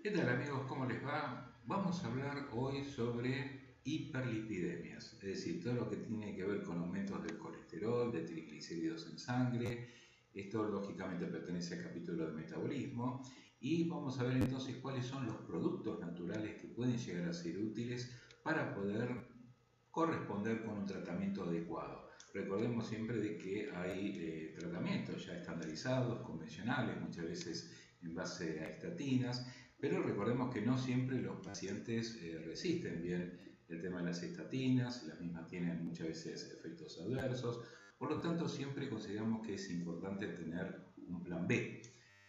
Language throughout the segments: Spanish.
¿Qué tal amigos? ¿Cómo les va? Vamos a hablar hoy sobre hiperlipidemias, es decir, todo lo que tiene que ver con aumentos del colesterol, de triglicéridos en sangre. Esto lógicamente pertenece al capítulo de metabolismo y vamos a ver entonces cuáles son los productos naturales que pueden llegar a ser útiles para poder corresponder con un tratamiento adecuado. Recordemos siempre de que hay tratamientos ya estandarizados, convencionales, muchas veces en base a estatinas, pero recordemos que no siempre los pacientes resisten bien el tema de las estatinas, las mismas tienen muchas veces efectos adversos, por lo tanto siempre consideramos que es importante tener un plan B.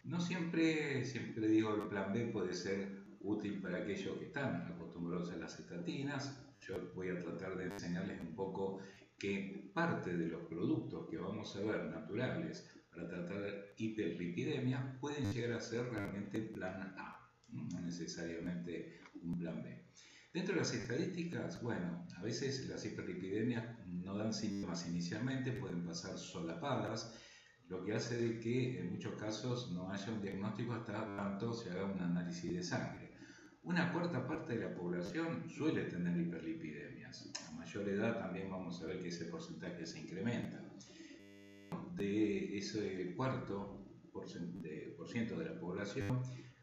No siempre digo el plan B puede ser útil para aquellos que están acostumbrados a las estatinas. Yo voy a tratar de enseñarles un poco que parte de los productos que vamos a ver naturales para tratar hiperlipidemia pueden llegar a ser realmente plan A, no necesariamente un plan B. Dentro de las estadísticas, bueno, a veces las hiperlipidemias no dan síntomas inicialmente, pueden pasar solapadas, lo que hace de que en muchos casos no haya un diagnóstico hasta tanto se haga un análisis de sangre. Una cuarta parte de la población suele tener hiperlipidemias. A mayor edad también vamos a ver que ese porcentaje se incrementa. De ese cuarto por ciento de la población,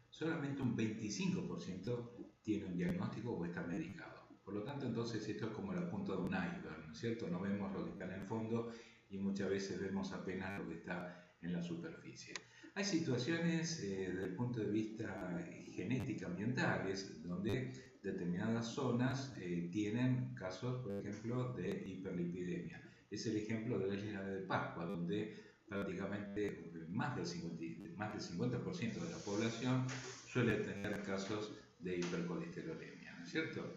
solamente un 25% tiene un diagnóstico o está medicado. Por lo tanto, entonces esto es como la punta de un iceberg, ¿no es cierto? No vemos lo que está en el fondo y muchas veces vemos apenas lo que está en la superficie. Hay situaciones desde el punto de vista genética ambientales donde determinadas zonas tienen casos, por ejemplo, de hiperlipidemia. Es el ejemplo de la isla de Pascua, donde prácticamente más del 50% de la población suele tener casos de hipercolesterolemia, ¿no es cierto?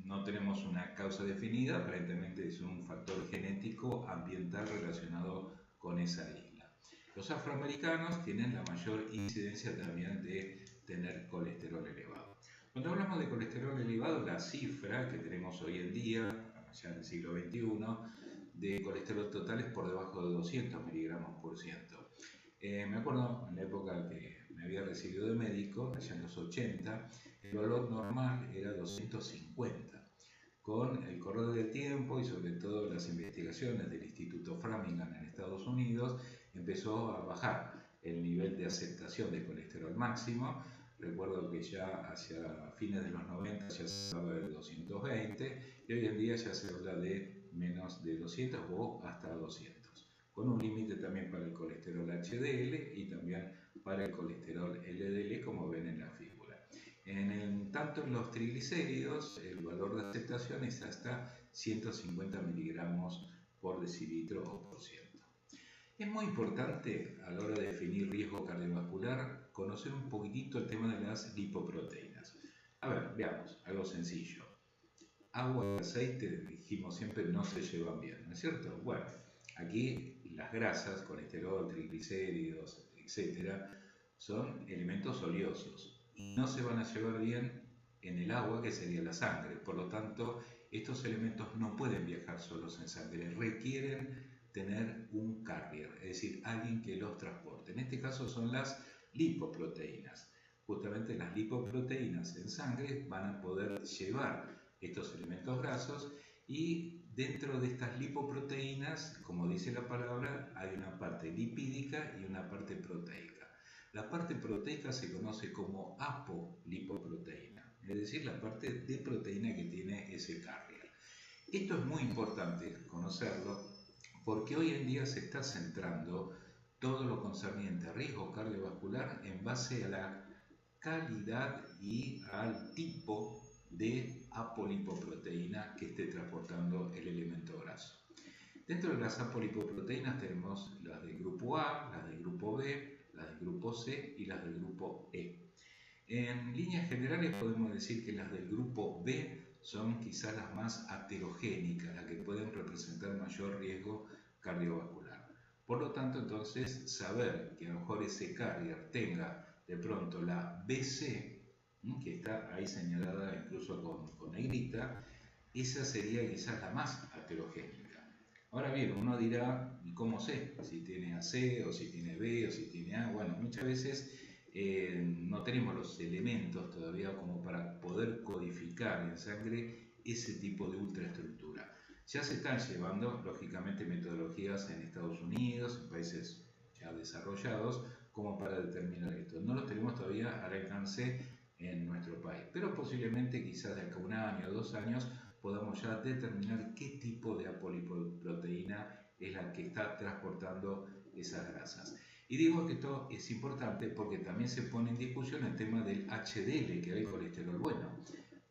No tenemos una causa definida, aparentemente es un factor genético ambiental relacionado con esa isla. Los afroamericanos tienen la mayor incidencia también de tener colesterol elevado. Cuando hablamos de colesterol elevado, la cifra que tenemos hoy en día, ya en el siglo XXI, de colesterol total es por debajo de 200 miligramos por ciento. Me acuerdo en la época que me había recibido de médico, allá en los 80, el valor normal era 250. Con el correr del tiempo y sobre todo las investigaciones del Instituto Framingham en Estados Unidos, empezó a bajar el nivel de aceptación de colesterol máximo. Recuerdo que ya hacia fines de los 90 ya se hablaba de 220 y hoy en día ya se habla de menos de 200 o hasta 200, con un límite también para el colesterol HDL y también para el colesterol LDL, como ven en la figura. Tanto en los triglicéridos, el valor de aceptación es hasta 150 miligramos por decilitro o por ciento. Es muy importante a la hora de definir riesgo cardiovascular conocer un poquitito el tema de las lipoproteínas. A ver, veamos, algo sencillo. Agua y aceite, dijimos siempre, no se llevan bien, ¿no es cierto? Bueno, aquí las grasas, colesterol, triglicéridos, etcétera, son elementos oleosos y no se van a llevar bien en el agua, que sería la sangre. Por lo tanto, estos elementos no pueden viajar solos en sangre, requieren tener un carrier, es decir, alguien que los transporte. En este caso son las lipoproteínas. Justamente las lipoproteínas en sangre van a poder llevar estos elementos grasos y dentro de estas lipoproteínas, como dice la palabra, hay una parte lipídica y una parte proteica. La parte proteica se conoce como apolipoproteína, es decir, la parte de proteína que tiene ese carrier. Esto es muy importante conocerlo porque hoy en día se está centrando todo lo concerniente a riesgo cardiovascular en base a la calidad y al tipo de apolipoproteína que esté transportando el elemento graso. Dentro de las apolipoproteínas tenemos las del grupo A, las del grupo B, las del grupo C y las del grupo E. En líneas generales podemos decir que las del grupo B son quizás las más aterogénicas, las que pueden representar mayor riesgo cardiovascular. Por lo tanto, entonces, saber que a lo mejor ese carrier tenga de pronto la BC, que está ahí señalada incluso con negrita, esa sería quizás la más aterogénica. Ahora bien, uno dirá, ¿y cómo sé? Si tiene AC o si tiene B o si tiene A. Bueno, muchas veces no tenemos los elementos detectar en sangre ese tipo de ultraestructura. Ya se están llevando, lógicamente, metodologías en Estados Unidos, en países ya desarrollados, como para determinar esto. No lo tenemos todavía al alcance en nuestro país, pero posiblemente quizás de acá a un año o 2 años podamos ya determinar qué tipo de apolipoproteína es la que está transportando esas grasas. Y digo que esto es importante porque también se pone en discusión el tema del HDL, que es el colesterol bueno.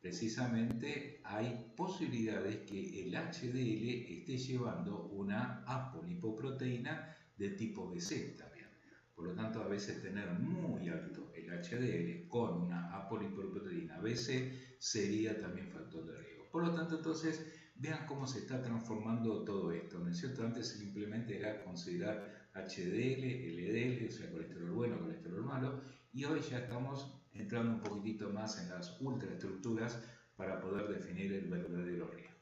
Precisamente hay posibilidades que el HDL esté llevando una apolipoproteína de tipo BC también. Por lo tanto, a veces tener muy alto el HDL con una apolipoproteína BC sería también factor de riesgo. Por lo tanto, entonces, vean cómo se está transformando todo esto, ¿no es cierto? Antes simplemente era considerar HDL, LDL, o sea, colesterol bueno, colesterol malo, y hoy ya estamos entrando un poquitito más en las ultraestructuras para poder definir el verdadero riesgo.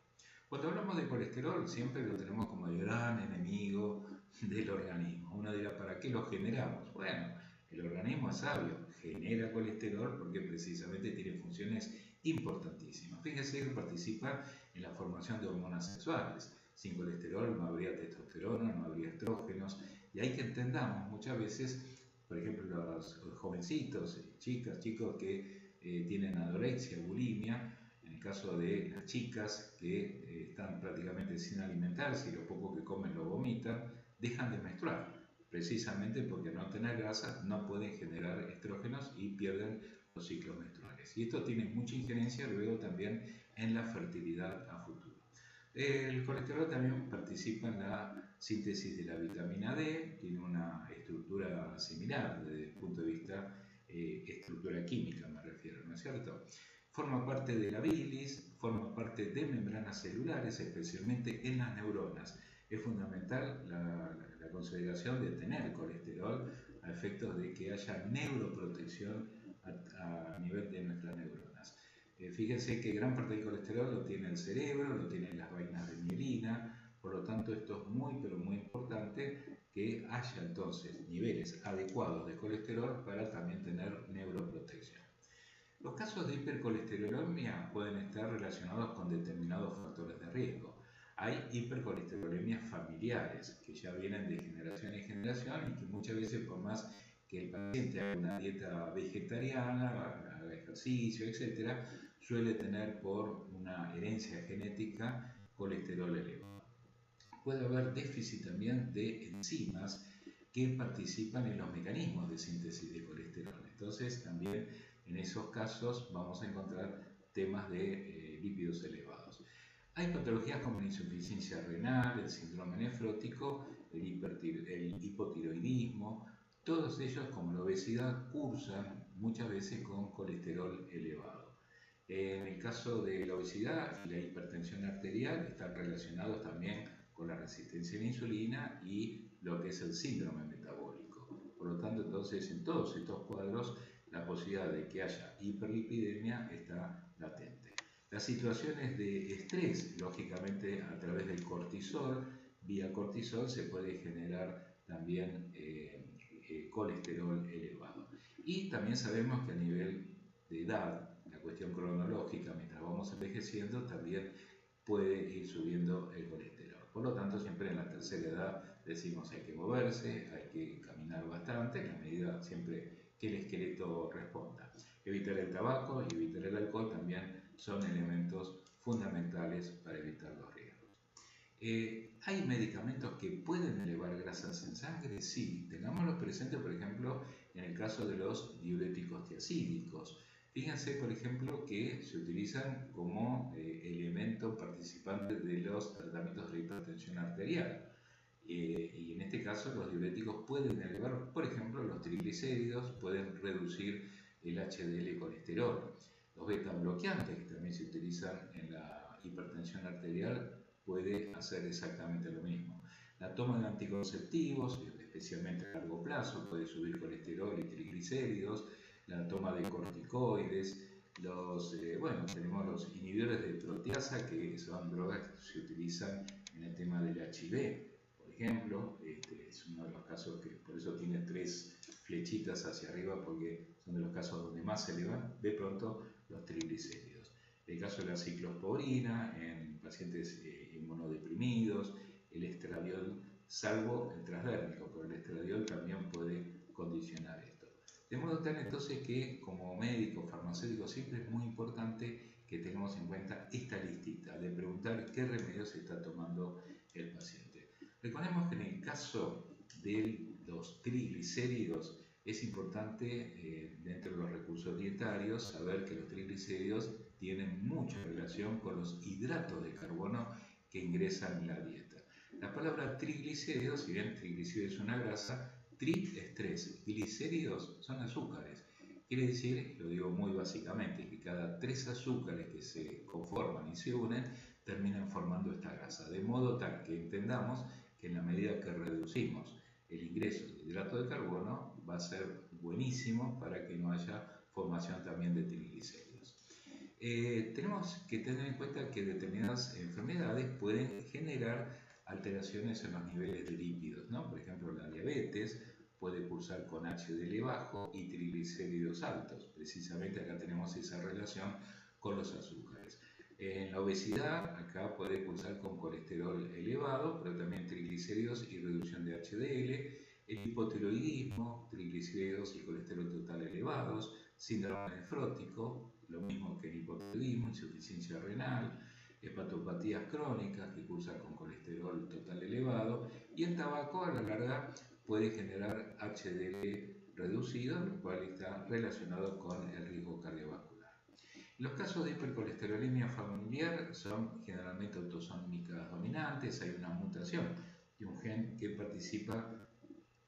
Cuando hablamos de colesterol, siempre lo tenemos como el gran enemigo del organismo. Uno dirá, ¿para qué lo generamos? Bueno, el organismo es sabio, genera colesterol porque precisamente tiene funciones importantísimas. Fíjense que participa en la formación de hormonas sexuales. Sin colesterol no habría testosterona, no habría estrógenos, y hay que entendamos muchas veces, por ejemplo, los jovencitos, chicas, chicos que tienen anorexia, bulimia, en el caso de las chicas que están prácticamente sin alimentarse y lo poco que comen lo vomitan, dejan de menstruar, precisamente porque al no tener grasa no pueden generar estrógenos y pierden los ciclos menstruales. Y esto tiene mucha injerencia luego también en la fertilidad a futuro. El colesterol también participa en la síntesis de la vitamina D, tiene una estructura similar desde el punto de vista estructura química, me refiero, ¿no es cierto? Forma parte de la bilis, forma parte de membranas celulares, especialmente en las neuronas. Es fundamental la consideración de tener colesterol a efectos de que haya neuroprotección a nivel de nuestras neuronas. Fíjense que gran parte del colesterol lo tiene el cerebro, lo tienen las vainas de mielina, por lo tanto esto es muy pero muy importante que haya entonces niveles adecuados de colesterol para también tener neuroprotección. Los casos de hipercolesterolemia pueden estar relacionados con determinados factores de riesgo. Hay hipercolesterolemias familiares que ya vienen de generación en generación y que muchas veces por más que el paciente haga una dieta vegetariana, haga ejercicio, etc., suele tener por una herencia genética colesterol elevado. Puede haber déficit también de enzimas que participan en los mecanismos de síntesis de colesterol. Entonces también en esos casos vamos a encontrar temas de lípidos elevados. Hay patologías como la insuficiencia renal, el síndrome nefrótico, el hipotiroidismo, todos ellos como la obesidad cursan muchas veces con colesterol elevado. En el caso de la obesidad y la hipertensión arterial están relacionados también con la resistencia a la insulina y lo que es el síndrome metabólico. Por lo tanto, entonces, en todos estos cuadros, la posibilidad de que haya hiperlipidemia está latente. Las situaciones de estrés, lógicamente, a través del cortisol, vía cortisol, se puede generar también colesterol elevado. Y también sabemos que a nivel de edad, la cuestión cronológica, mientras vamos envejeciendo, también puede ir subiendo el colesterol. Por lo tanto, siempre en la tercera edad decimos hay que moverse, hay que caminar bastante, en la medida siempre que el esqueleto responda. Evitar el tabaco y evitar el alcohol también son elementos fundamentales para evitar los riesgos. ¿Hay medicamentos que pueden elevar grasas en sangre? Sí, tengámoslo presente, por ejemplo, en el caso de los diuréticos tiacídicos. Fíjense, por ejemplo, que se utilizan como elemento participante de los tratamientos de hipertensión arterial. Y en este caso los diuréticos pueden elevar, por ejemplo, los triglicéridos, pueden reducir el HDL colesterol. Los beta bloqueantes, que también se utilizan en la hipertensión arterial, puede hacer exactamente lo mismo. La toma de anticonceptivos, especialmente a largo plazo, puede subir colesterol y triglicéridos. La toma de corticoides, tenemos los inhibidores de proteasa, que son drogas que se utilizan en el tema del HIV, por ejemplo. Es uno de los casos que por eso tiene 3 flechitas hacia arriba, porque son de los casos donde más se elevan de pronto los triglicéridos. El caso de la ciclosporina en pacientes inmunodeprimidos, el estradiol, salvo el transdérmico, pero el estradiol también puede condicionar esto. De modo tal entonces que como médico farmacéutico siempre es muy importante que tengamos en cuenta esta listita de preguntar qué remedios está tomando el paciente. Recordemos que en el caso de los triglicéridos es importante dentro de los recursos dietarios saber que los triglicéridos tienen mucha relación con los hidratos de carbono que ingresan en la dieta. La palabra triglicéridos, si bien triglicéridos es una grasa, tri es 3, glicéridos son azúcares. Quiere decir, lo digo muy básicamente, que cada 3 azúcares que se conforman y se unen terminan formando esta grasa, de modo tal que entendamos que en la medida que reducimos el ingreso de hidrato de carbono va a ser buenísimo para que no haya formación también de triglicéridos. Tenemos que tener en cuenta que determinadas enfermedades pueden generar alteraciones en los niveles de lípidos, ¿no? Por ejemplo, la diabetes puede cursar con HDL bajo y triglicéridos altos. Precisamente acá tenemos esa relación con los azúcares. En la obesidad, acá puede cursar con colesterol elevado, pero también triglicéridos y reducción de HDL. El hipotiroidismo, triglicéridos y colesterol total elevados. Síndrome nefrótico, lo mismo que el hipotiroidismo, insuficiencia renal. Hepatopatías crónicas que cursan con colesterol total elevado. Y el tabaco a la larga puede generar HDL reducido, lo cual está relacionado con el riesgo cardiovascular. Los casos de hipercolesterolemia familiar son generalmente autosómicas dominantes, hay una mutación de un gen que participa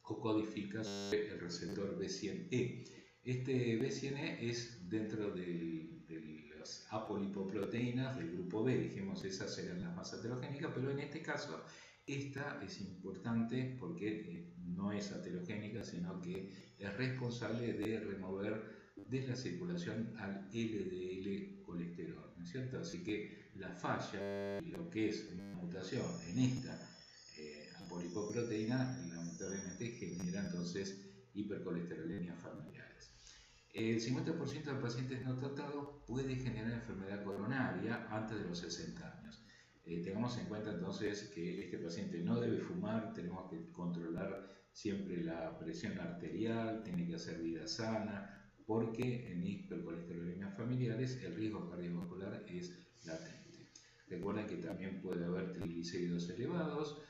o codifica sobre el receptor B100E. Este B100E es dentro de las apolipoproteínas del grupo B, dijimos esas serían las más heterogénicas, pero en este caso esta es importante porque no es heterogénica, sino que es responsable de remover de la circulación al LDL colesterol, ¿no es cierto? Así que la falla, lo que es una mutación en esta apolipoproteína, lamentablemente genera entonces hipercolesterolemia familiares. El 50% de pacientes no tratados puede generar enfermedad coronaria antes de los 60 años. Tengamos en cuenta entonces que este paciente no debe fumar, tenemos que controlar siempre la presión arterial, tiene que hacer vida sana, porque en hipercolesterolemias familiares el riesgo cardiovascular es latente. Recuerden que también puede haber triglicéridos elevados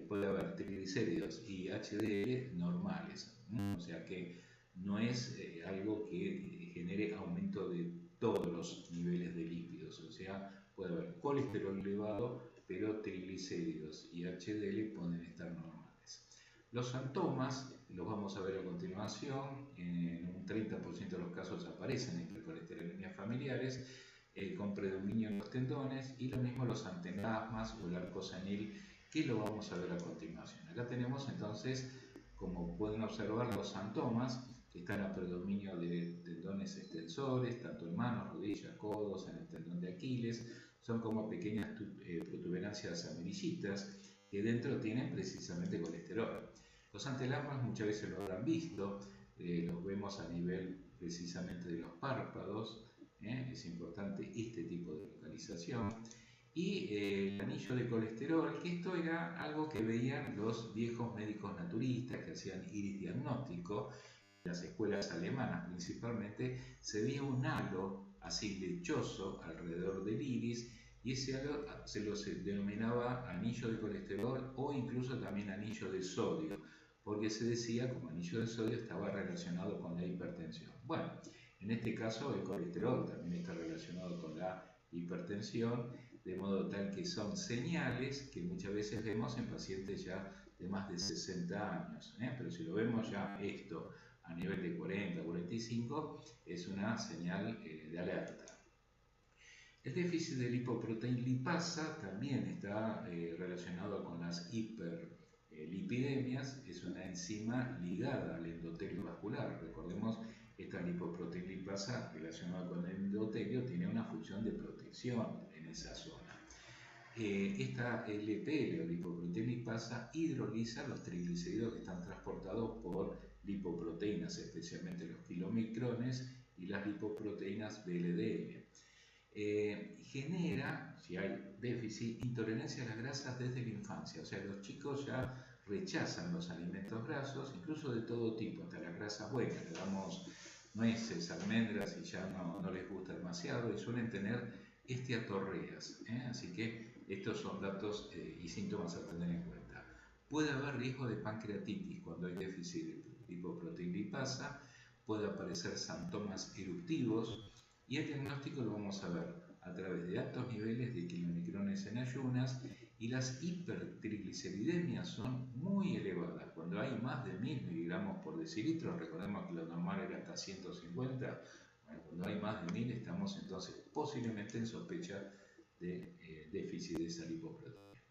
puede haber triglicéridos y HDL normales, ¿no? O sea que no es algo que genere aumento de todos los niveles de lípidos, o sea, puede haber colesterol elevado, pero triglicéridos y HDL pueden estar normales. Los síntomas los vamos a ver a continuación, en un 30% de los casos aparecen hipercolesterolemias familiares, con predominio en los tendones, y lo mismo los antenasmas o el arco senil, que lo vamos a ver a continuación. Acá tenemos entonces, como pueden observar, los síntomas que están a predominio de tendones extensores, tanto en manos, rodillas, codos, en el tendón de Aquiles. Son como pequeñas protuberancias amarillitas que dentro tienen precisamente colesterol. Los antenasmas muchas veces lo habrán visto, los vemos a nivel precisamente de los párpados. Es importante este tipo de localización. Y el anillo de colesterol, que esto era algo que veían los viejos médicos naturistas que hacían iris diagnóstico, en las escuelas alemanas principalmente, se veía un halo así lechoso alrededor del iris, y ese halo se lo denominaba anillo de colesterol o incluso también anillo de sodio, porque se decía como anillo de sodio estaba relacionado con la hipertensión. Bueno, en este caso el colesterol también está relacionado con la hipertensión, de modo tal que son señales que muchas veces vemos en pacientes ya de más de 60 años, pero si lo vemos ya esto a nivel de 40, 45, es una señal de alerta. El déficit de lipoproteína lipasa también está relacionado con las hiperlipidemias, es una enzima ligada al endotelio vascular. Recordemos, esta lipoproteína lipasa relacionada con el endotelio tiene una función de protección en esa zona. Esta LPL o lipoproteína lipasa hidroliza los triglicéridos que están transportados por lipoproteínas, especialmente los kilomicrones y las lipoproteínas VLDM. Genera, si hay déficit, intolerancia a las grasas desde la infancia. O sea, los chicos ya rechazan los alimentos grasos, incluso de todo tipo, hasta las grasas buenas. Le damos nueces, almendras y ya no les gusta demasiado y suelen tener esteatorreas. Así que estos son datos y síntomas a tener en cuenta. Puede haber riesgo de pancreatitis cuando hay déficit de lipoproteína lipasa, puede aparecer síntomas eruptivos y el diagnóstico lo vamos a ver a través de altos niveles de kilomicrones en ayunas y las hipertrigliceridemias son muy elevadas. Cuando hay más de 1000 miligramos por decilitro, recordemos que lo normal era hasta 150, bueno, cuando hay más de 1000 estamos entonces posiblemente en sospecha de déficit de esa lipoproteína.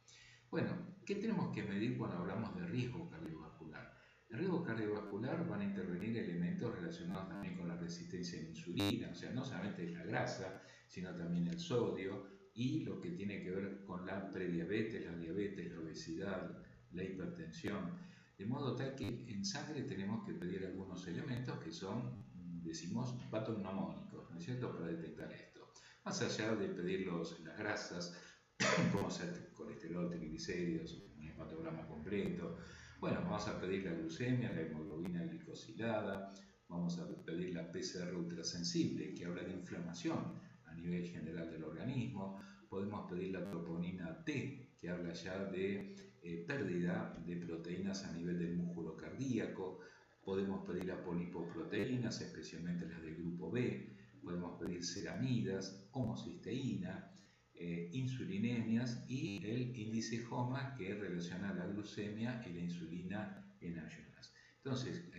Bueno, ¿qué tenemos que medir cuando hablamos de riesgo cardiovascular? En riesgo cardiovascular van a intervenir elementos relacionados también con la resistencia a la insulina, o sea, no solamente la grasa, sino también el sodio y lo que tiene que ver con la prediabetes, la obesidad, la hipertensión, de modo tal que en sangre tenemos que pedir algunos elementos que son, decimos, patognomónicos, ¿no es cierto?, para detectar esto. Más allá de pedir las grasas, como ser colesterol, triglicéridos, un hepatograma completo. Bueno, vamos a pedir la glucemia, la hemoglobina glicosilada, vamos a pedir la PCR ultrasensible, que habla de inflamación a nivel general del organismo. Podemos pedir la troponina T, que habla ya de pérdida de proteínas a nivel del músculo cardíaco. Podemos pedir las polipoproteínas, especialmente las del grupo B. Podemos pedir ceramidas, homocisteína, insulinemias y el índice HOMA, que relaciona la glucemia y la insulina en ayunas. Entonces,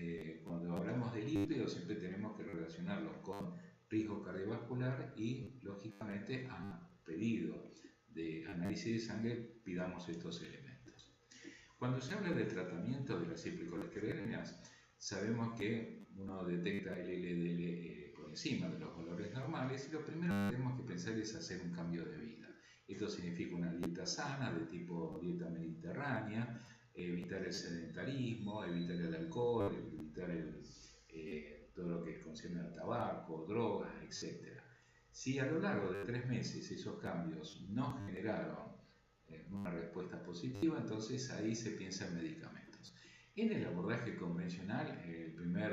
cuando hablamos de lípidos siempre tenemos que relacionarlos con riesgo cardiovascular y lógicamente a pedido de análisis de sangre pidamos estos elementos. Cuando se habla de tratamiento de las hipercolesterolemias, sabemos que uno detecta el LDL por encima de los valores normales y lo primero que tenemos que pensar es hacer un cambio de vida. Esto significa una dieta sana, de tipo dieta mediterránea, evitar el sedentarismo, evitar el alcohol, evitar todo lo que concierne al tabaco, drogas, etc. Si a lo largo de 3 meses esos cambios no generaron una respuesta positiva, entonces ahí se piensa en medicamentos. En el abordaje convencional, el primer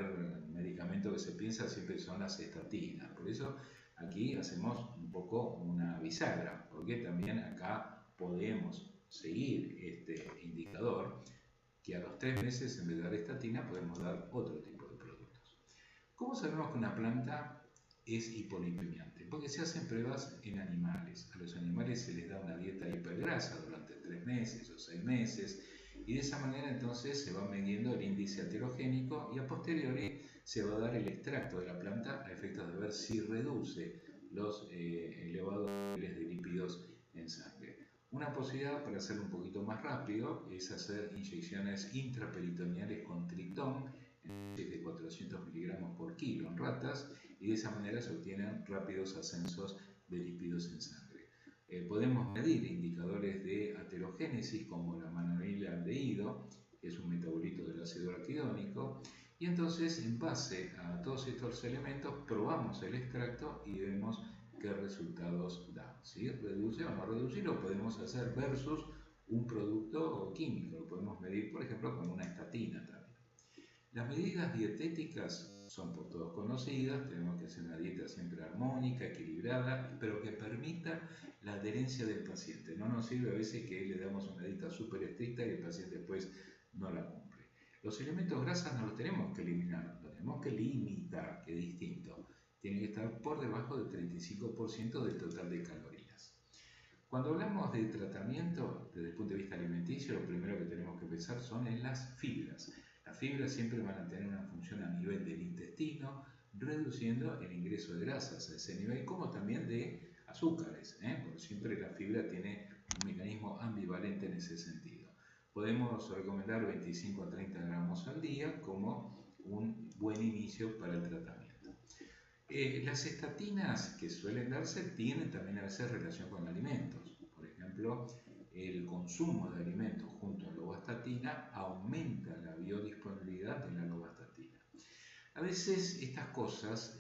medicamento que se piensa siempre son las estatinas. Por eso aquí hacemos un poco una bisagra, porque también acá podemos seguir este indicador que a los 3 meses en vez de dar estatina podemos dar otro tipo de productos. ¿Cómo sabemos que una planta es hipolipemiante? Porque se hacen pruebas en animales. A los animales se les da una dieta hipergrasa durante 3 meses o 6 meses y de esa manera entonces se va midiendo el índice aterogénico y a posteriori se va a dar el extracto de la planta a efectos de ver si reduce los elevados niveles de lípidos en sangre. Una posibilidad para hacerlo un poquito más rápido es hacer inyecciones intraperitoneales con triptón de 400 miligramos por kilo en ratas y de esa manera se obtienen rápidos ascensos de lípidos en sangre. Podemos medir indicadores de aterogénesis como la manonilaldehído, que es un metabolito del ácido araquidónico, y entonces en base a todos estos elementos probamos el extracto y vemos qué resultados da. Si reduce o no reduce, lo podemos hacer versus un producto químico, lo podemos medir por ejemplo con una estatina también. Las medidas dietéticas son por todos conocidas, tenemos que hacer una dieta siempre armónica, equilibrada, pero que permita la adherencia del paciente. No nos sirve a veces que le damos una dieta súper estricta y el paciente después no la cumple. Los elementos grasas no los tenemos que eliminar, los tenemos que limitar, que es distinto. Tiene que estar por debajo del 35% del total de calorías. Cuando hablamos de tratamiento desde el punto de vista alimenticio, lo primero que tenemos que pensar son en las fibras. Las fibras siempre van a tener una función a nivel del intestino, reduciendo el ingreso de grasas a ese nivel, como también de azúcares, porque siempre la fibra tiene un mecanismo ambivalente en ese sentido. Podemos recomendar 25 a 30 gramos al día como un buen inicio para el tratamiento. Las estatinas que suelen darse tienen también a veces relación con alimentos. Por ejemplo, el consumo de alimentos junto a la lovastatina aumenta la biodisponibilidad de la lovastatina. A veces estas cosas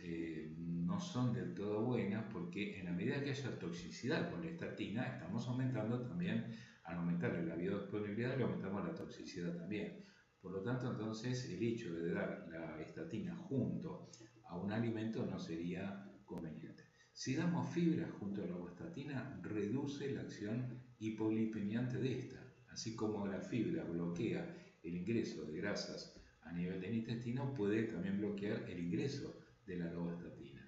no son del todo buenas porque en la medida que haya toxicidad con la estatina, estamos aumentando también, al aumentar la biodisponibilidad, le aumentamos la toxicidad también. Por lo tanto, entonces, el hecho de dar la estatina junto a un alimento no sería conveniente. Si damos fibra junto a la estatina, reduce la acción hipolipemiante de esta, así como la fibra bloquea el ingreso de grasas a nivel del intestino, puede también bloquear el ingreso de la lovastatina.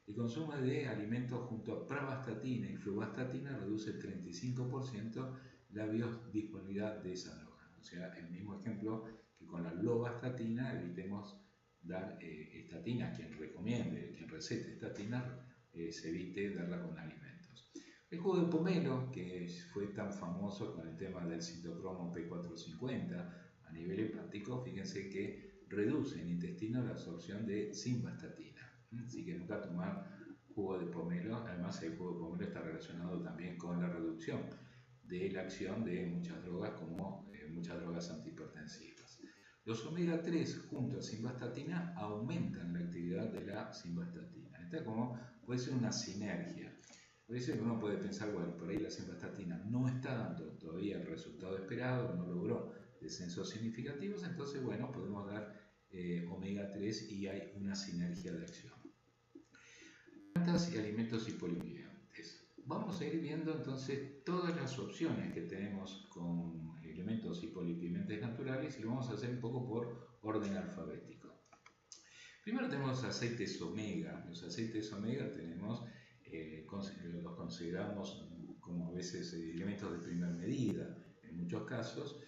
El consumo de alimentos junto a pravastatina y fluvastatina reduce el 35% la biodisponibilidad de esa droga. O sea, el mismo ejemplo que con la lovastatina, evitemos dar estatina, quien recomiende, quien recete estatina, se evite darla con alimentos. El jugo de pomelo, que fue tan famoso con el tema del citocromo P450 a nivel hepático, fíjense que reduce en intestino la absorción de simvastatina. Así que nunca tomar jugo de pomelo. Además, el jugo de pomelo está relacionado también con la reducción de la acción de muchas drogas, como muchas drogas antihipertensivas. Los omega 3 junto a simvastatina aumentan la actividad de la simvastatina. Esta como puede ser una sinergia. A veces uno puede pensar, bueno, por ahí la simvastatina no está dando todavía el resultado esperado, no logró descensos significativos, entonces, bueno, podemos dar omega 3 y hay una sinergia de acción. Plantas y alimentos hipolipemiantes. Vamos a ir viendo entonces todas las opciones que tenemos con elementos hipolipemiantes naturales y lo vamos a hacer un poco por orden alfabético. Primero tenemos aceites omega. Los aceites omega tenemos, los consideramos como a veces elementos de primera medida en muchos casos.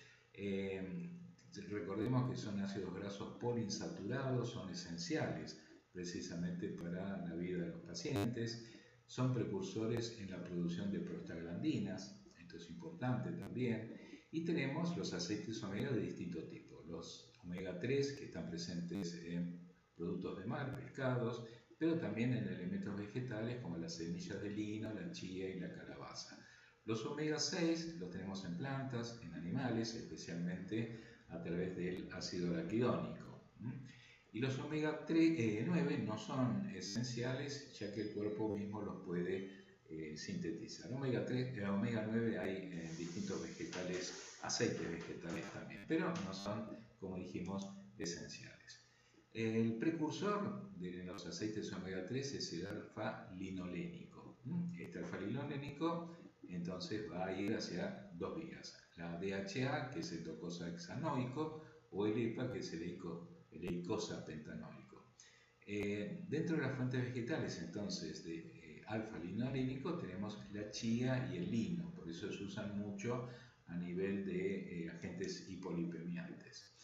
Recordemos que son ácidos grasos poliinsaturados, son esenciales precisamente para la vida de los pacientes, son precursores en la producción de prostaglandinas, esto es importante también, y tenemos los aceites omega de distinto tipo, los omega 3 que están presentes en productos de mar, pescados, pero también en elementos vegetales como las semillas de lino, la chía y la calabaza. Los omega 6 los tenemos en plantas, en animales, especialmente a través del ácido araquidónico. Y los omega 9 no son esenciales, ya que el cuerpo mismo los puede sintetizar. Omega 9 hay en distintos vegetales, aceites vegetales también, pero no son, como dijimos, esenciales. El precursor de los aceites omega 3 es el alfa-linolénico. Este alfa-linolénico entonces va a ir hacia dos vías, la DHA, que es el docosahexanoico, o el EPA, que es el eicosapentanoico. Dentro de las fuentes vegetales entonces de alfa-linolénico tenemos la chía y el lino, por eso se usan mucho a nivel de agentes hipolipemiantes.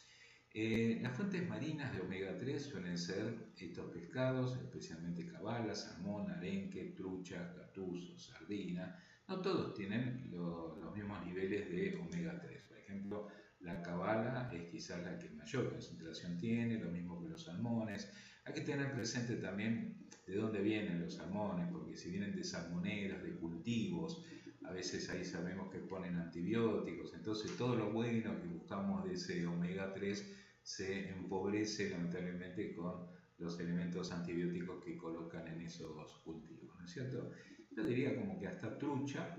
Las fuentes marinas de omega 3 suelen ser estos pescados, especialmente cabala, salmón, arenque, trucha, gatuso, sardina. No todos tienen los mismos niveles de omega 3. Por ejemplo, la cabala es quizás la que mayor concentración tiene, lo mismo que los salmones. Hay que tener presente también de dónde vienen los salmones, porque si vienen de salmoneras, de cultivos, a veces ahí sabemos que ponen antibióticos, entonces todo lo bueno que buscamos de ese omega 3 se empobrece lamentablemente con los elementos antibióticos que colocan en esos cultivos, ¿no es cierto? Yo diría como que hasta trucha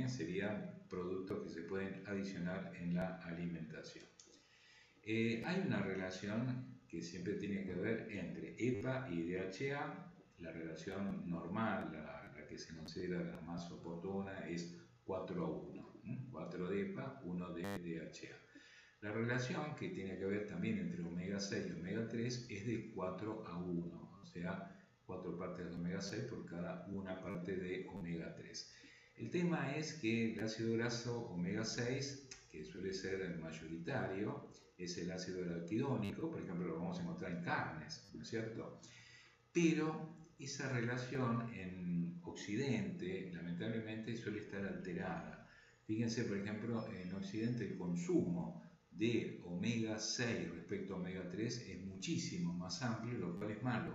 serían productos que se pueden adicionar en la alimentación. Hay una relación que siempre tiene que ver entre EPA y DHA. La relación normal, la que se considera la más oportuna, es 4 a 1. 4 de EPA, 1 de DHA. La relación que tiene que ver también entre omega 6 y omega 3 es de 4 a 1, o sea, 4 partes de omega 6 por cada una parte de omega 3. El tema es que el ácido graso omega 6, que suele ser mayoritario, es el ácido araquidónico, por ejemplo, lo vamos a encontrar en carnes, ¿no es cierto? Pero esa relación en Occidente, lamentablemente, suele estar alterada. Fíjense, por ejemplo, en Occidente el consumo de omega 6 respecto a omega 3 es muchísimo más amplio, lo cual es malo,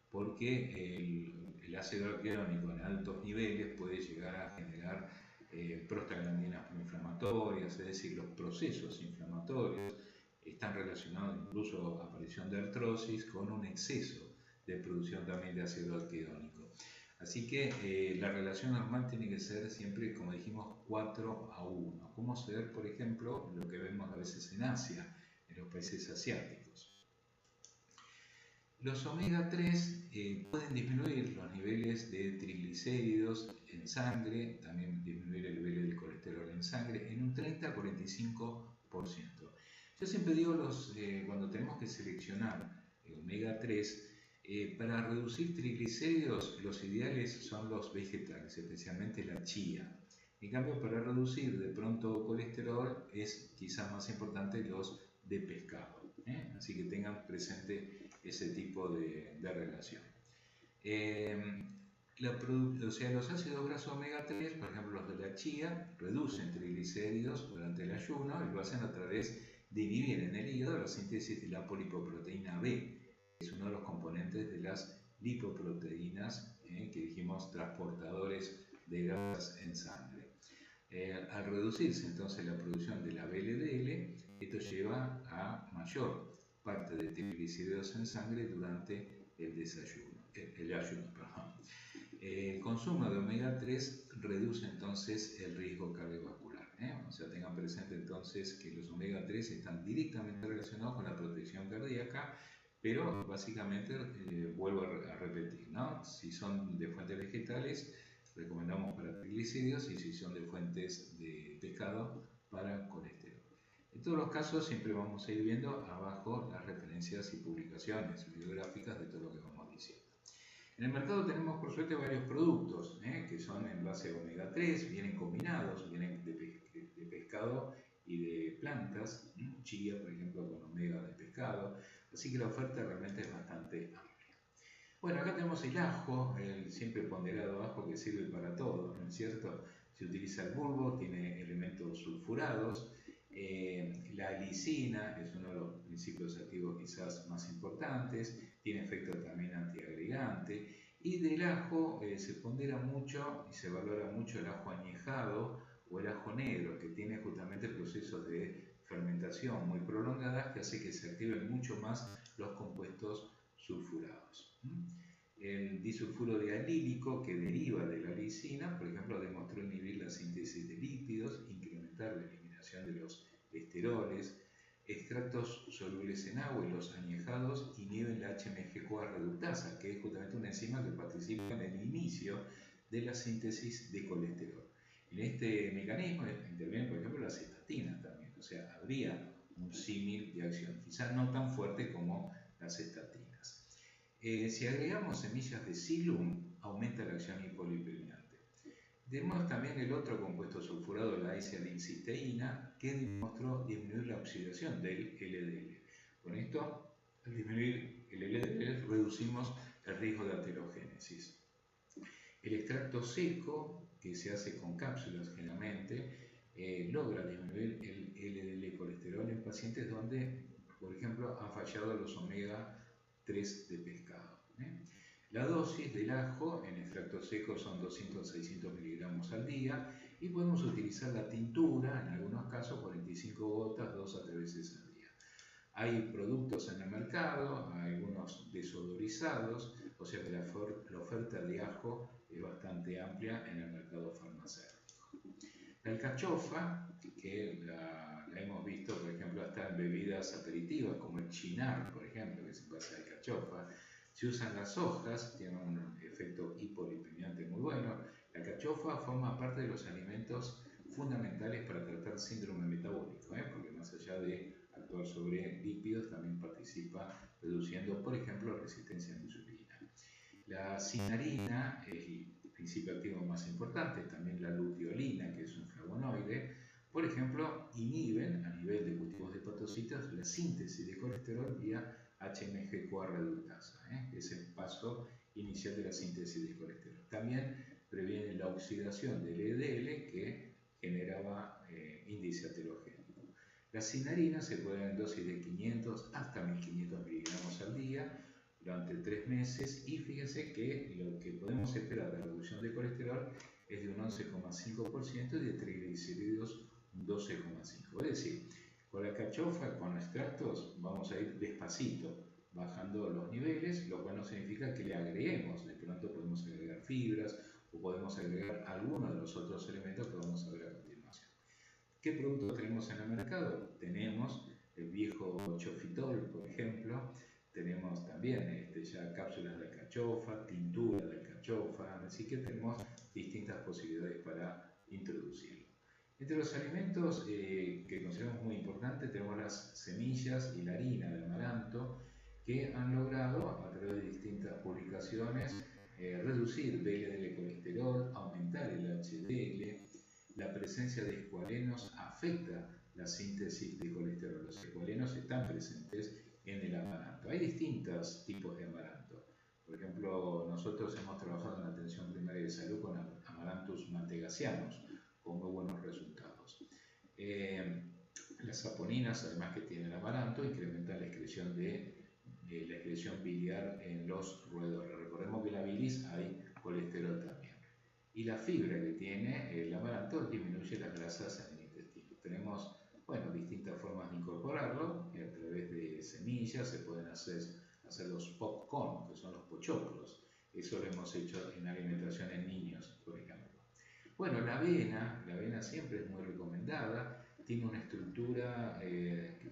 porque el ácido araquidónico en altos niveles puede llegar a generar prostaglandinas proinflamatorias, es decir, los procesos inflamatorios están relacionados incluso a aparición de artrosis con un exceso de producción también de ácido alquidónico. Así que la relación normal tiene que ser siempre, como dijimos, 4:1. ¿Cómo ser, por ejemplo, lo que vemos a veces en Asia, en los países asiáticos? Los omega 3 pueden disminuir los niveles de triglicéridos en sangre, también disminuir el nivel del colesterol en sangre en un 30-45%. Yo siempre digo, cuando tenemos que seleccionar omega 3, para reducir triglicéridos los ideales son los vegetales, especialmente la chía. En cambio, para reducir de pronto colesterol es quizás más importante los de pescado. Así que tengan presente ese tipo de relación. Los ácidos grasos omega 3, por ejemplo los de la chía, reducen triglicéridos durante el ayuno y lo hacen a través de inhibir en el hígado la síntesis de la polipoproteína B, que es uno de los componentes de las lipoproteínas, que dijimos transportadores de grasas en sangre. Al reducirse entonces la producción de la VLDL, esto lleva a mayor parte de triglicéridos en sangre durante el ayuno. El consumo de omega 3 reduce entonces el riesgo cardiovascular. O sea, tengan presente entonces que los omega 3 están directamente relacionados con la protección cardíaca, pero básicamente vuelvo a repetir, ¿no? Si son de fuentes vegetales, recomendamos para triglicéridos, y si son de fuentes de pescado, para colesterol. En todos los casos siempre vamos a ir viendo abajo las referencias y publicaciones bibliográficas de todo lo que vamos diciendo. En el mercado tenemos por suerte varios productos que son en base a omega 3, vienen combinados, vienen de pescado y de plantas, chía por ejemplo con omega de pescado, así que la oferta realmente es bastante amplia. Bueno, acá tenemos el ajo, el siempre ponderado ajo que sirve para todo, ¿no es cierto? Se utiliza el bulbo, tiene elementos sulfurados, la lisina es uno de los principios activos quizás más importantes, tiene efecto también antiagregante, y del ajo se pondera mucho y se valora mucho el ajo añejado o el ajo negro, que tiene justamente procesos de fermentación muy prolongadas que hace que se activen mucho más los compuestos sulfurados. El disulfuro dialílico, que deriva de la lisina, por ejemplo, demostró inhibir la síntesis de lípidos, incrementar la eliminación de los esteroles. Extractos solubles en agua y los añejados inhiben la HMG-CoA reductasa, que es justamente una enzima que participa en el inicio de la síntesis de colesterol. En este mecanismo intervienen, por ejemplo, las estatinas también, o sea, habría un símil de acción, quizás no tan fuerte como las estatinas. Si agregamos semillas de psyllium, aumenta la acción hipolipemiante. Tenemos también el otro compuesto sulfurado, la isoalicisteína, que demostró disminuir la oxidación del LDL. Con esto, al disminuir el LDL, reducimos el riesgo de aterogénesis. El extracto seco, que se hace con cápsulas generalmente, logra disminuir el LDL colesterol en pacientes donde, por ejemplo, han fallado los omega 3 de pescado. La dosis del ajo en extracto seco son 200-600 miligramos al día, y podemos utilizar la tintura, en algunos casos 45 gotas, 2 a 3 veces al día. Hay productos en el mercado, algunos desodorizados, o sea que la oferta de ajo es bastante amplia en el mercado farmacéutico. La alcachofa, que la hemos visto, por ejemplo, hasta en bebidas aperitivas, como el chinar, por ejemplo, que es en base a alcachofa. Se usan las hojas, tienen un efecto hipolipemiante muy bueno. La alcachofa forma parte de los alimentos fundamentales para tratar síndrome metabólico, porque más allá de actuar sobre lípidos, también participa reduciendo, por ejemplo, resistencia a la insulina. La cinarina es el principio activo más importante, también la luteolina, que es un flavonoide, por ejemplo, inhiben a nivel de cultivos de hepatocitos la síntesis de colesterol vía HMG-CoA reductasa, que es el paso inicial de la síntesis de colesterol. También previene la oxidación del LDL que generaba índice aterogénico. La cinarina se puede dar en dosis de 500 hasta 1500 miligramos al día durante 3 meses, y fíjense que lo que podemos esperar de reducción de colesterol es de un 11,5% y de triglicéridos un 12,5%. Es decir, Con la alcachofa, con extractos, vamos a ir despacito, bajando los niveles, lo cual no significa que le agreguemos. De pronto podemos agregar fibras o podemos agregar algunos de los otros elementos que vamos a ver a continuación. ¿Qué productos tenemos en el mercado? Tenemos el viejo chofitol, por ejemplo. Tenemos también ya cápsulas de alcachofa, tintura de alcachofa, así que tenemos distintas posibilidades para introducirlo. Entre los alimentos que consideramos muy importantes tenemos las semillas y la harina de amaranto, que han logrado, a través de distintas publicaciones, reducir VLD colesterol, aumentar el HDL. La presencia de escualenos afecta la síntesis de colesterol. Los escualenos están presentes en el amaranto. Hay distintos tipos de amaranto. Por ejemplo, nosotros hemos trabajado en la atención primaria de salud con amaranthus mantegasianus, con muy buenos resultados. Las saponinas, además que tienen amaranto, incrementan la excreción biliar en los roedores. Recordemos que en la bilis hay colesterol también. Y la fibra que tiene el amaranto disminuye las grasas en el intestino. Tenemos, bueno, distintas formas de incorporarlo. A través de semillas se pueden hacer los popcorn, que son los pochoclos. Eso lo hemos hecho en alimentación en niños, por ejemplo. Bueno, la avena siempre es muy recomendada. Tiene una estructura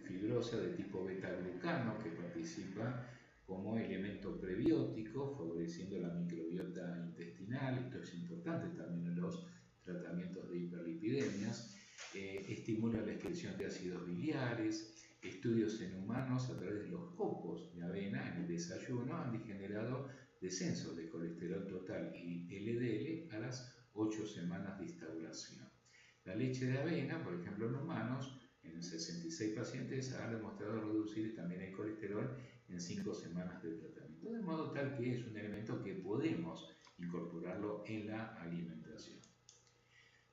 fibrosa de tipo beta-glucano que participa como elemento prebiótico, favoreciendo la microbiota intestinal. Esto es importante también en los tratamientos de hiperlipidemias. Estimula la excreción de ácidos biliares. Estudios en humanos a través de los copos de avena en el desayuno han generado descensos de colesterol total y LDL a las 8 semanas de instauración. La leche de avena, por ejemplo, en humanos, en 66 pacientes ha demostrado reducir también el colesterol en 5 semanas de tratamiento, de modo tal que es un elemento que podemos incorporarlo en la alimentación.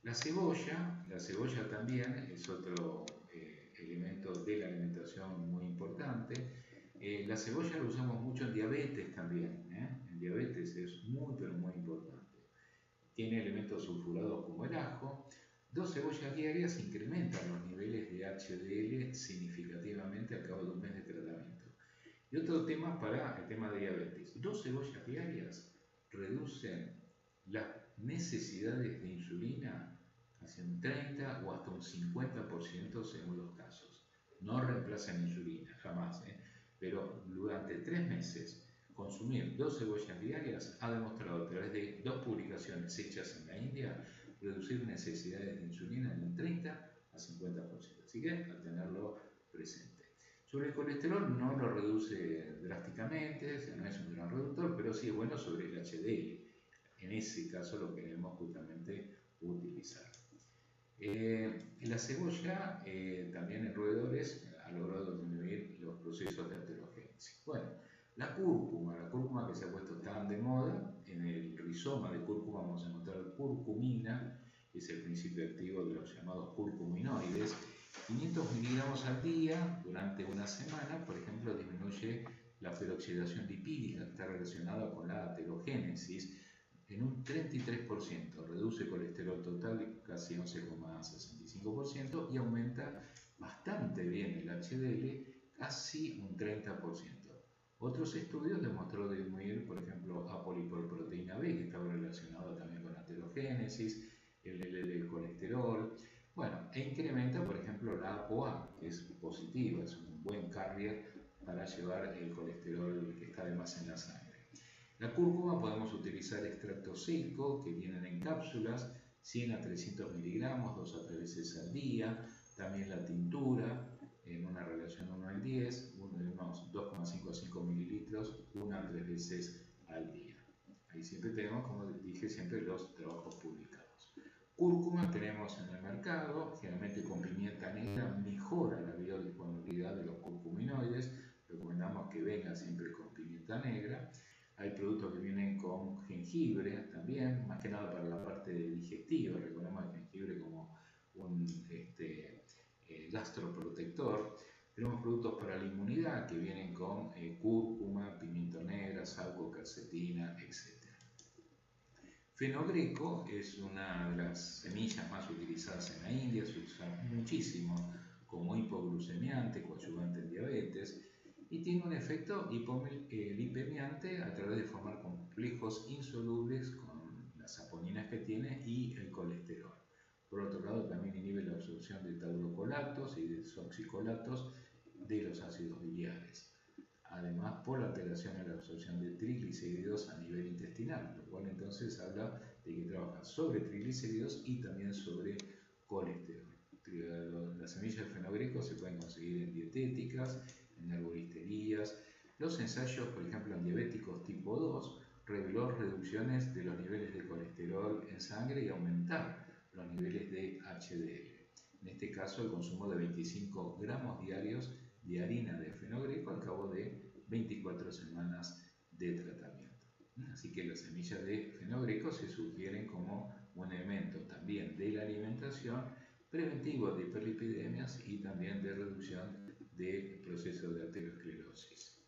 La cebolla también es otro elemento de la alimentación muy importante. La cebolla la usamos mucho en diabetes también, en diabetes es muy pero muy importante. Tiene elementos sulfurados como el ajo. 2 cebollas diarias incrementan los niveles de HDL significativamente al cabo de un mes de tratamiento. Y otro tema para el tema de diabetes. 2 cebollas diarias reducen las necesidades de insulina hacia un 30 o hasta un 50% según los casos. No reemplazan insulina, jamás, pero durante 3 meses consumir 2 cebollas diarias ha demostrado a través de 2 publicaciones hechas en la India reducir necesidades de insulina en un 30 a 50%. Así que a tenerlo presente. Sobre el colesterol no lo reduce drásticamente, no es un gran reductor, pero sí es bueno sobre el HDL. En ese caso lo queremos justamente utilizar. La cebolla también en roedores ha logrado disminuir los procesos de aterogénesis. Bueno, la cúrcuma que se ha puesto tan de moda, en el rizoma de cúrcuma vamos a encontrar curcumina, que es el principio activo de los llamados curcuminoides. 500 miligramos al día durante una semana, por ejemplo, disminuye la peroxidación lipídica, que está relacionada con la aterogénesis, en un 33%, reduce colesterol total casi 11,65% y aumenta bastante bien el HDL, casi un 30%. Otros estudios demostró disminuir, por ejemplo, apolipoproteína B, que estaba relacionado también con aterogénesis, el LDL colesterol, bueno, e incrementa, por ejemplo, la ApoA, que es positiva, es un buen carrier para llevar el colesterol que está de más en la sangre. La cúrcuma podemos utilizar extracto seco que vienen en cápsulas, 100 a 300 miligramos, 2 a 3 veces al día. También la tintura en una relación 1 al 10, unos 2,5 a 5 mililitros, 1 a 3 veces al día. Ahí siempre tenemos, como dije, siempre los trabajos publicados. Cúrcuma tenemos en el mercado, generalmente con pimienta negra mejora la biodisponibilidad de los curcuminoides. Recomendamos que venga siempre con pimienta negra. Hay productos que vienen con jengibre también, más que nada para la parte digestiva. Recordemos el jengibre como un gastroprotector. Tenemos productos para la inmunidad que vienen con cúrcuma, pimiento negra, saúco, quercetina, etc. Fenogreco es una de las semillas más utilizadas en la India, se usa muchísimo como hipoglucemiante, coadyuvante en diabetes, y tiene un efecto lipemiante a través de formar complejos insolubles con las saponinas que tiene y el colesterol. Por otro lado, también inhibe la absorción de taurocolatos y desoxicolatos de los ácidos biliares. Además, por la alteración en la absorción de triglicéridos a nivel intestinal, lo cual entonces habla de que trabaja sobre triglicéridos y también sobre colesterol. Las semillas de fenogreco se pueden conseguir en dietéticas, en herboristerías. Los ensayos, por ejemplo, en diabéticos tipo 2, reveló reducciones de los niveles de colesterol en sangre y aumentar los niveles de HDL. En este caso, el consumo de 25 gramos diarios de harina de fenogreco al cabo de 24 semanas de tratamiento. Así que las semillas de fenogreco se sugieren como un elemento también de la alimentación preventivo de hiperlipidemias y también de reducción del proceso de arteriosclerosis.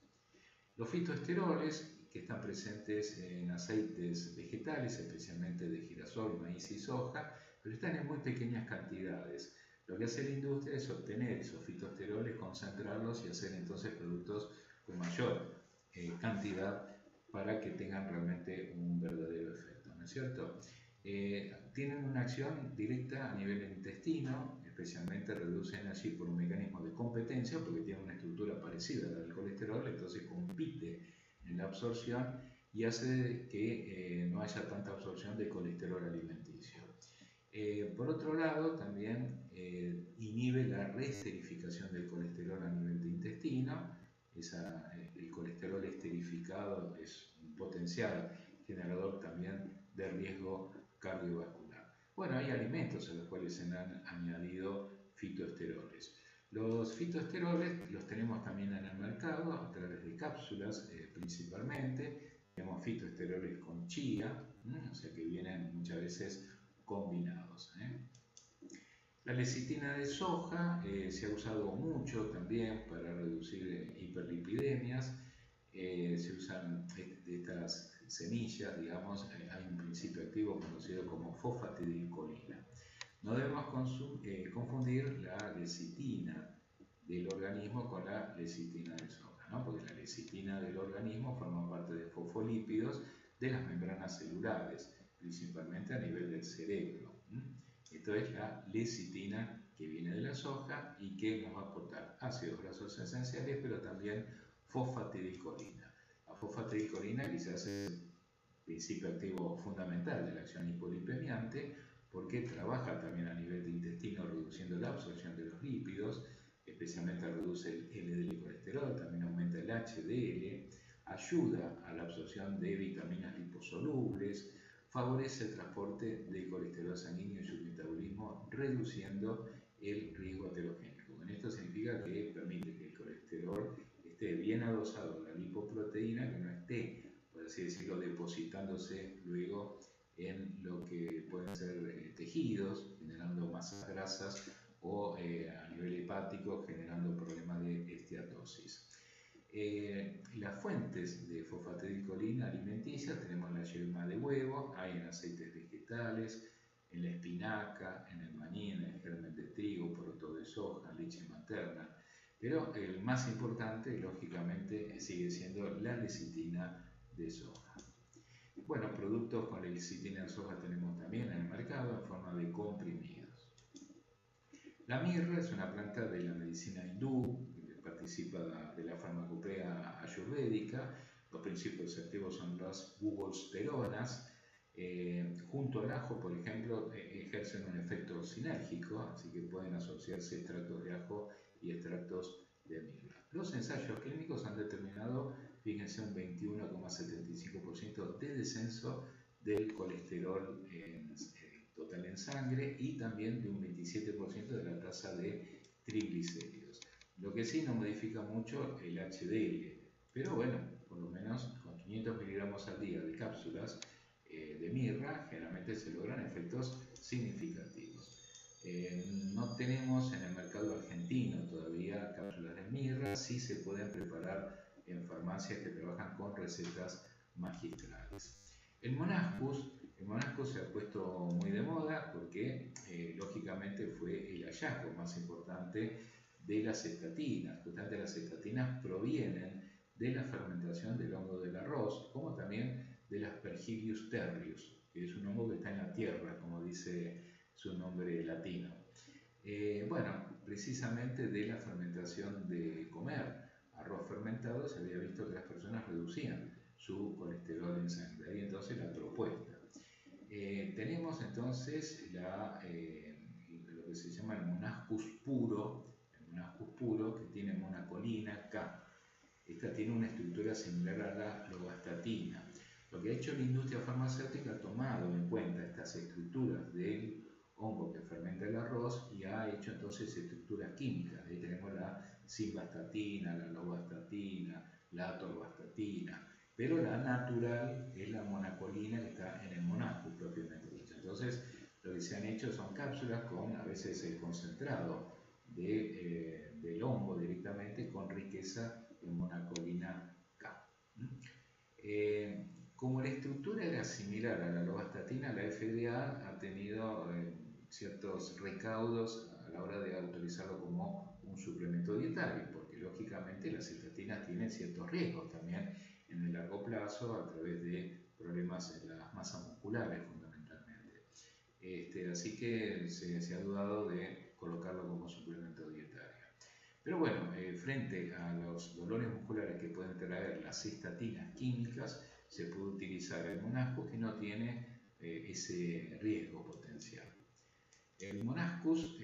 Los fitoesteroles, que están presentes en aceites vegetales, especialmente de girasol, maíz y soja, pero están en muy pequeñas cantidades. Lo que hace la industria es obtener esos fitoesteroles, concentrarlos y hacer entonces productos con mayor cantidad para que tengan realmente un verdadero efecto, ¿no es cierto? Tienen una acción directa a nivel intestino, especialmente reducen allí por un mecanismo de competencia, porque tienen una estructura parecida a la del colesterol, entonces compite en la absorción y hace que no haya tanta absorción de colesterol alimenticio. Por otro lado, también inhibe la reesterificación del colesterol a nivel de intestino. El colesterol esterificado es un potencial generador también de riesgo cardiovascular. Bueno, hay alimentos a los cuales se han añadido fitoesteroles. Los fitoesteroles los tenemos también en el mercado a través de cápsulas principalmente. Tenemos fitoesteroles con chía, o sea que vienen muchas veces combinados. La lecitina de soja se ha usado mucho también para reducir hiperlipidemias. Se usan estas semillas, digamos, hay un principio activo conocido como fosfatidilcolina. No debemos confundir la lecitina del organismo con la lecitina de soja, ¿no? Porque la lecitina del organismo forma parte de fosfolípidos de las membranas celulares, principalmente a nivel del cerebro. Esto es la lecitina que viene de la soja y que nos va a aportar ácidos grasos esenciales, pero también fosfatidilcolina. La fosfatidilcolina quizás es el principio activo fundamental de la acción hipolipemiante, porque trabaja también a nivel de intestino reduciendo la absorción de los lípidos, especialmente reduce el LDL colesterol, también aumenta el HDL, ayuda a la absorción de vitaminas liposolubles, favorece el transporte de colesterol sanguíneo y su metabolismo, reduciendo el riesgo aterogénico. Esto significa que permite que el colesterol esté bien adosado a la lipoproteína, que no esté, por así decirlo, depositándose luego en lo que pueden ser tejidos, generando masas grasas, o a nivel hepático, generando problemas de esteatosis. Las fuentes de fosfatidilcolina alimenticia tenemos la yema de huevo, hay en aceites vegetales, en la espinaca, en el maní, en el germen de trigo, poroto de soja, leche materna, pero el más importante, lógicamente, sigue siendo la lecitina de soja. Bueno, productos con la lecitina de soja tenemos también en el mercado en forma de comprimidos. La mirra es una planta de la medicina hindú, participa de la farmacopea ayurvédica. Los principios activos son las bugolsteronas. Junto al ajo, por ejemplo, ejercen un efecto sinérgico, así que pueden asociarse extractos de ajo y extractos de mirra. Los ensayos clínicos han determinado, fíjense, un 21,75% de descenso del colesterol total en sangre y también de un 27% de la tasa de triglicéridos. Lo que sí no modifica mucho el HDL, pero bueno, por lo menos con 500 miligramos al día de cápsulas de mirra, generalmente se logran efectos significativos. No tenemos en el mercado argentino todavía cápsulas de mirra, sí se pueden preparar en farmacias que trabajan con recetas magistrales. El Monascus El monasco se ha puesto muy de moda porque, lógicamente, fue el hallazgo más importante de las estatinas. Justamente las estatinas provienen de la fermentación del hongo del arroz, como también del Aspergillus tertius, que es un hongo que está en la tierra, como dice su nombre latino. Bueno, precisamente de la fermentación de comer arroz fermentado se había visto que las personas reducían su colesterol en sangre. Ahí entonces la propuesta. Tenemos entonces lo que se llama el Monascus puro, que tiene monacolina K. Esta tiene una estructura similar a la lovastatina. Lo que ha hecho la industria farmacéutica ha tomado en cuenta estas estructuras del hongo que fermenta el arroz y ha hecho entonces estructuras químicas. Ahí tenemos la simvastatina, la lovastatina, la atorvastatina, pero la natural es la monacolina que está en el monasco propiamente dicho. Entonces, lo que se han hecho son cápsulas con a veces el concentrado del hongo directamente con riqueza en monacolina K. Como la estructura era similar a la lovastatina, la FDA ha tenido ciertos recaudos a la hora de autorizarlo como un suplemento dietario, porque lógicamente las estatinas tienen ciertos riesgos también en el largo plazo a través de problemas en las masas musculares fundamentalmente. Así que se ha dudado de colocarlo como suplemento dietario. Pero bueno, frente a los dolores musculares que pueden traer las estatinas químicas, se puede utilizar el monasco que no tiene ese riesgo potencial. El monascus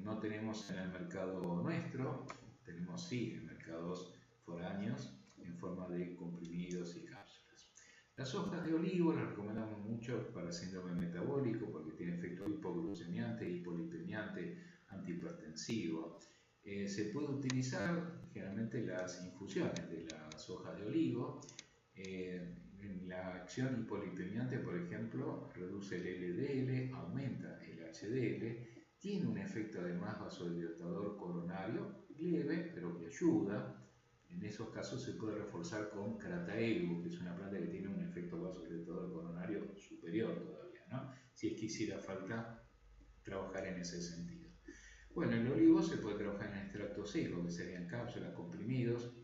no tenemos en el mercado nuestro, tenemos sí en mercados foráneos en forma de comprimidos y cápsulas. Las hojas de olivo las recomendamos mucho para síndrome metabólico porque tiene efecto hipoglucemiante, hipolipemiante, antihipertensivo. Se puede utilizar generalmente las infusiones de las hojas de olivo. En la acción hipolipemiante, por ejemplo, reduce el LDL, aumenta el HDL, tiene un efecto además vasodilatador coronario, leve, pero que ayuda. En esos casos se puede reforzar con Crataegus, que es una planta que tiene un efecto vasodilatador coronario superior todavía, ¿no? Si es que hiciera falta trabajar en ese sentido. Bueno, el olivo se puede trabajar en extracto seco, que serían cápsulas, comprimidos,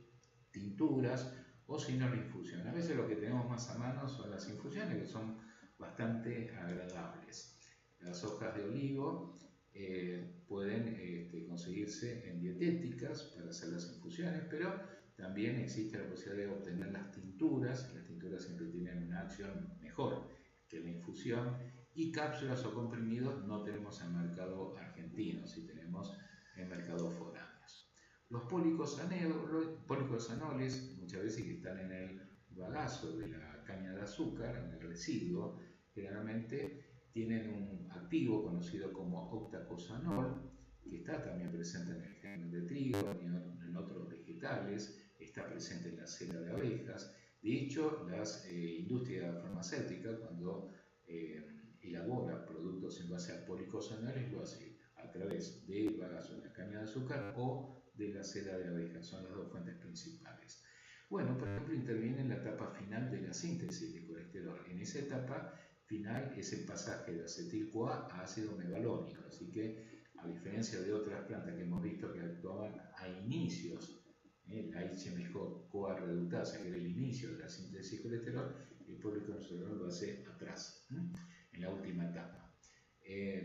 tinturas o si no la infusión. A veces lo que tenemos más a mano son las infusiones que son bastante agradables. Las hojas de olivo pueden conseguirse en dietéticas para hacer las infusiones, pero también existe la posibilidad de obtener las tinturas. Las tinturas siempre tienen una acción mejor que la infusión y cápsulas o comprimidos no tenemos en el mercado argentino, sí tenemos en mercados foráneos. Los policosanoles, muchas veces que están en el bagazo de la caña de azúcar, en el residuo, generalmente tienen un activo conocido como octacosanol, que está también presente en el germen de trigo, en otros vegetales, está presente en la cera de abejas. De hecho, las industrias farmacéuticas, cuando elabora productos en base a policosanoles, lo hace a través del bagazo de la caña de azúcar o de la cera de abejas, son las dos fuentes principales. Bueno, por ejemplo, interviene en la etapa final de la síntesis de colesterol. En esa etapa final es el pasaje de acetil-CoA a ácido mevalónico, así que a diferencia de otras plantas que hemos visto que actuaban a inicios, la HMJ-CoA reductasa, que era el inicio de la síntesis de colesterol, el policosanol lo hace atrás, en la última etapa.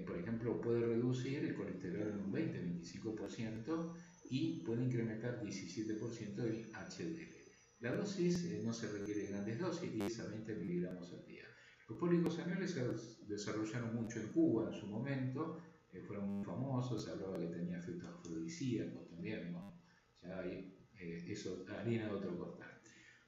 Por ejemplo, puede reducir el colesterol en un 20-25% y puede incrementar 17% el HDL. La dosis no se requiere grandes dosis, 10 a 20 miligramos al día. Los policosanoles se desarrollaron mucho en Cuba en su momento, fueron muy famosos, se hablaba que tenía efectos afrodisíacos también, ¿no? Ya hay eso, harina de otro costal.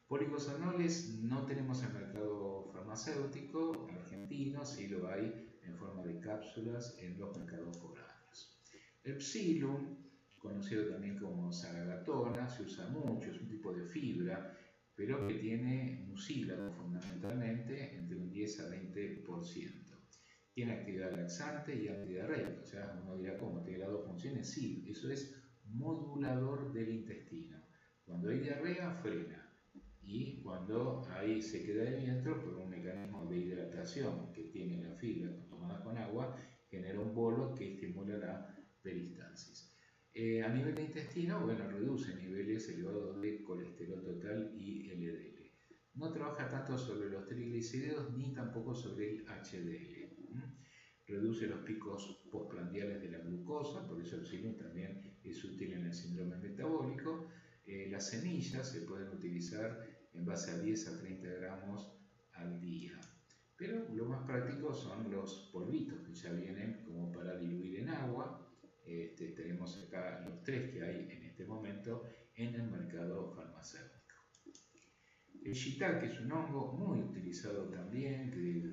Policosanoles no tenemos en el mercado farmacéutico argentino, sí lo hay en forma de cápsulas en los mercados foráneos. El Psyllium, conocido también como Zaragatona, se usa mucho, es un tipo de fibra, pero que tiene mucílago fundamentalmente entre un 10 a 20%. Tiene actividad laxante y antidiarreica, o sea, uno dirá, ¿cómo? ¿Tiene las dos funciones? Sí, eso es modulador del intestino. Cuando hay diarrea, frena. y cuando hay sequedad de viento, por un mecanismo de hidratación que tiene la fibra tomada con agua, genera un bolo que estimula la peristalsis. A nivel de intestino, bueno, reduce niveles elevados de colesterol total y LDL. No trabaja tanto sobre los triglicéridos ni tampoco sobre el HDL. Reduce los picos postprandiales de la glucosa, por eso el psyllium también es útil en el síndrome metabólico. Las semillas se pueden utilizar en base a 10 a 30 gramos al día. Pero lo más práctico son los polvitos que ya vienen como para diluir en agua. Tenemos acá los 3 que hay en este momento en el mercado farmacéutico. El shiitake es un hongo muy utilizado también, que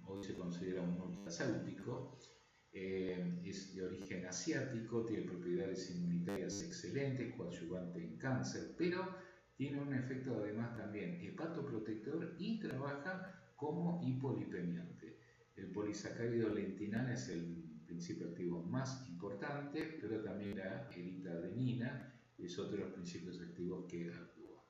hoy se considera un nutracéutico. Es de origen asiático, tiene propiedades inmunitarias excelentes, coadyuvante en cáncer, pero tiene un efecto además también hepatoprotector y trabaja como hipolipemiante. El polisacárido lentinana es el principio activo más importante, pero también la eritadenina es otro de los principios activos que actúa.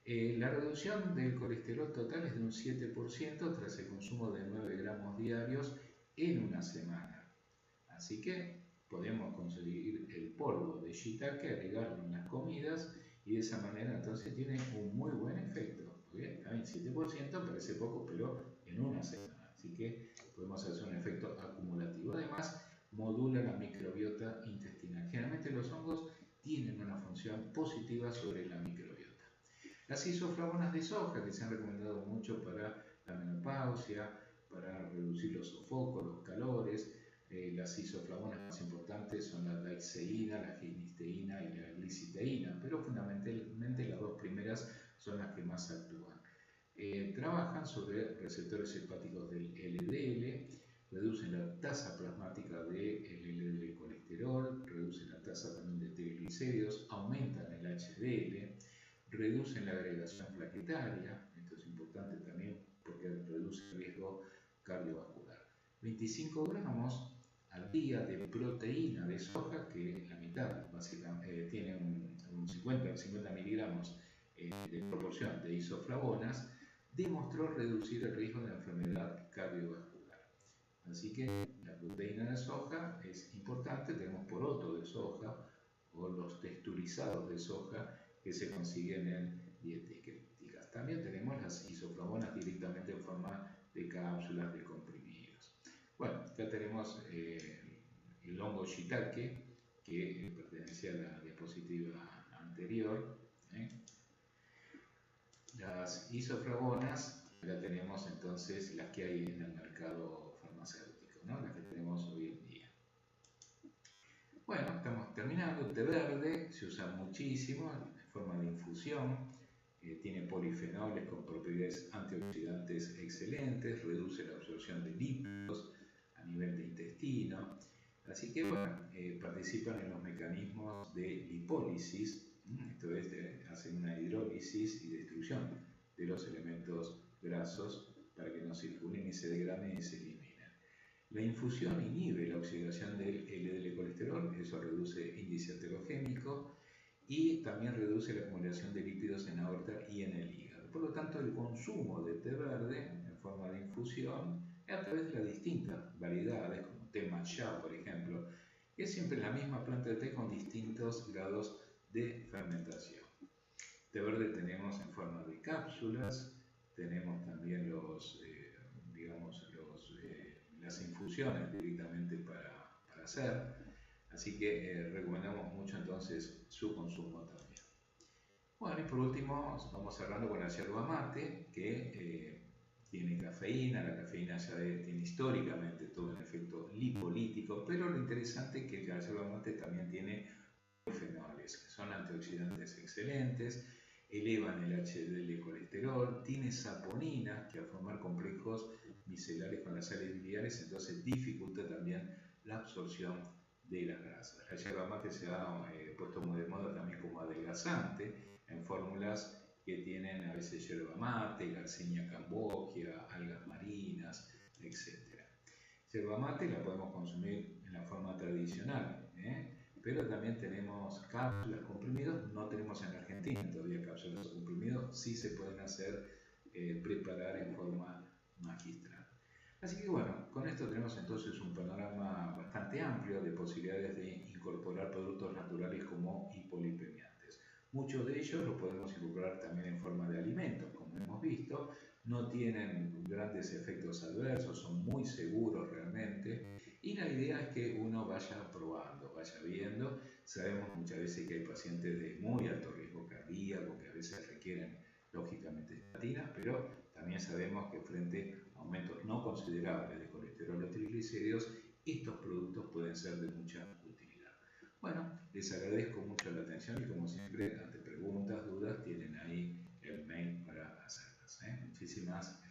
La reducción del colesterol total es de un 7% tras el consumo de 9 gramos diarios en una semana. Así que podemos conseguir el polvo de shiitake, agregarlo en las comidas y de esa manera entonces tiene un muy buen efecto. ¿Okay? También 7% parece poco, pero en una semana. Así que podemos hacer un efecto acumulativo. Además, modula la microbiota intestinal. Generalmente los hongos tienen una función positiva sobre la microbiota. Las isoflavonas de soja, que se han recomendado mucho para la menopausia, para reducir los sofocos, los calores. Las isoflavonas más importantes son la daixeína, la genisteína y la gliciteína, pero fundamentalmente las dos primeras son las que más actúan. Trabajan sobre receptores hepáticos del LDL, reducen la tasa plasmática del LDL colesterol, reducen la tasa también de triglicéridos, aumentan el HDL, reducen la agregación plaquetaria, esto es importante también porque reduce el riesgo cardiovascular. 25 gramos al día de proteína de soja, que la mitad básicamente tiene un 50 miligramos de proporción de isoflavonas, demostró reducir el riesgo de enfermedad cardiovascular. Así que la proteína de soja es importante. Tenemos poroto de soja o los texturizados de soja que se consiguen en dietéticas. También tenemos las isoflavonas directamente en forma de cápsulas, de comprimidos. Bueno, acá tenemos el hongo shiitake, que pertenece a la diapositiva anterior. Las isoflavonas, acá tenemos entonces las que hay en el mercado farmacéutico, ¿no? Las que tenemos hoy en día. Bueno, estamos terminando. El té verde se usa muchísimo en forma de infusión. Tiene polifenoles con propiedades antioxidantes excelentes, reduce la absorción de lípidos a nivel de intestino. Así que bueno, participan en los mecanismos de lipólisis, esto es, hacen una hidrólisis y destrucción de los elementos grasos para que no circulen y se degraden y se eliminen. La infusión inhibe la oxidación del LDL colesterol, eso reduce índice aterogénico y también reduce la acumulación de lípidos en la aorta y en el hígado. Por lo tanto, el consumo de té verde en forma de infusión a través de las distintas variedades, como té matcha, por ejemplo, es siempre la misma planta de té con distintos grados de fermentación. Té verde tenemos en forma de cápsulas, tenemos también las infusiones directamente para hacer. Así que recomendamos mucho entonces su consumo también. Bueno, y por último vamos cerrando con la yerba mate, que tiene cafeína. La cafeína ya tiene históricamente todo un efecto lipolítico, pero lo interesante es que la yerba mate también tiene polifenoles, que son antioxidantes excelentes, elevan el HDL colesterol, tiene saponinas, que al formar complejos micelares con las sales biliares, entonces dificulta también la absorción de las grasas. La yerba mate se ha puesto muy de moda también como adelgazante en fórmulas que tienen a veces yerba mate, Garcinia cambogia, algas marinas, etc. Yerba mate la podemos consumir en la forma tradicional, pero también tenemos cápsulas, comprimidos, no tenemos en Argentina todavía cápsulas o comprimidos, sí se pueden hacer, preparar en forma magistral. Así que bueno, con esto tenemos entonces un panorama bastante amplio de posibilidades de incorporar productos naturales como hipolipemiantes. Muchos de ellos los podemos incorporar también en forma de alimentos, como hemos visto, no tienen grandes efectos adversos, son muy seguros realmente, y la idea es que uno vaya probando, vaya viendo. Sabemos muchas veces que hay pacientes de muy alto riesgo cardíaco que a veces requieren lógicamente estatinas, pero también sabemos que frente a aumentos no considerables de colesterol o triglicéridos, estos productos pueden ser de mucha utilidad. Bueno, les agradezco mucho la atención y como siempre, ante preguntas, dudas, tienen ahí el mail para hacerlas. Muchísimas gracias.